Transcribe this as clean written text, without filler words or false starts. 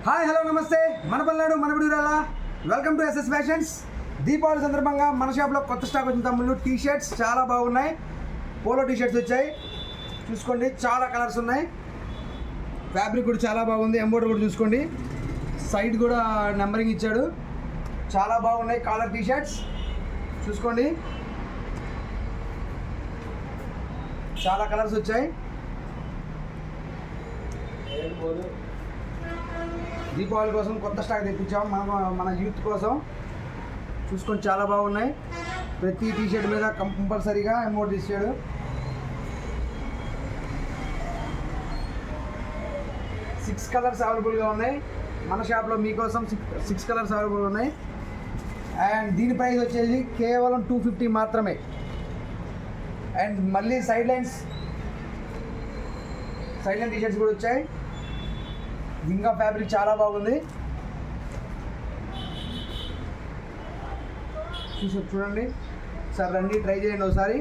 Hi hello నమస్తే మన పల్నాడు మన విడుదల welcome to SS fashions. Deepavali సందర్భంగా మన షాప్లో కొత్త స్టాక్ వచ్చిన తమ్ముళ్ళు టీ షర్ట్స్ చాలా బాగున్నాయి. పోలో టీ షర్ట్స్ వచ్చాయి, చూసుకోండి. చాలా కలర్స్ ఉన్నాయి. ఫ్యాబ్రిక్ కూడా చాలా బాగుంది. ఎంబోర్డర్ కూడా చూసుకోండి, సైడ్ కూడా నెంబరింగ్ ఇచ్చాడు. చాలా బాగున్నాయి కాలర్ టీ షర్ట్స్, చూసుకోండి. చాలా కలర్స్ వచ్చాయి. దీపావళి కోసం కొత్త స్టాక్ తెప్పించాము మన యూత్ కోసం. చూసుకొని చాలా బాగున్నాయి. ప్రతి టీ షర్ట్ మీద కంపల్సరీగా అమౌంట్ ఇచ్చాడు. సిక్స్ కలర్స్ అవైలబుల్గా ఉన్నాయి మన షాప్లో మీకోసం. సిక్స్ కలర్స్ అవైలబుల్ ఉన్నాయి. అండ్ దీని ప్రైస్ వచ్చేసి కేవలం 250 మాత్రమే. అండ్ మళ్ళీ సైడ్ లైన్ టీ షర్ట్స్ కూడా వచ్చాయి. ఇంకా ఫ్యాబ్రిక్ చాలా బాగుంది, చూడండి. సార్ రండి, ట్రై చేయండి ఒకసారి.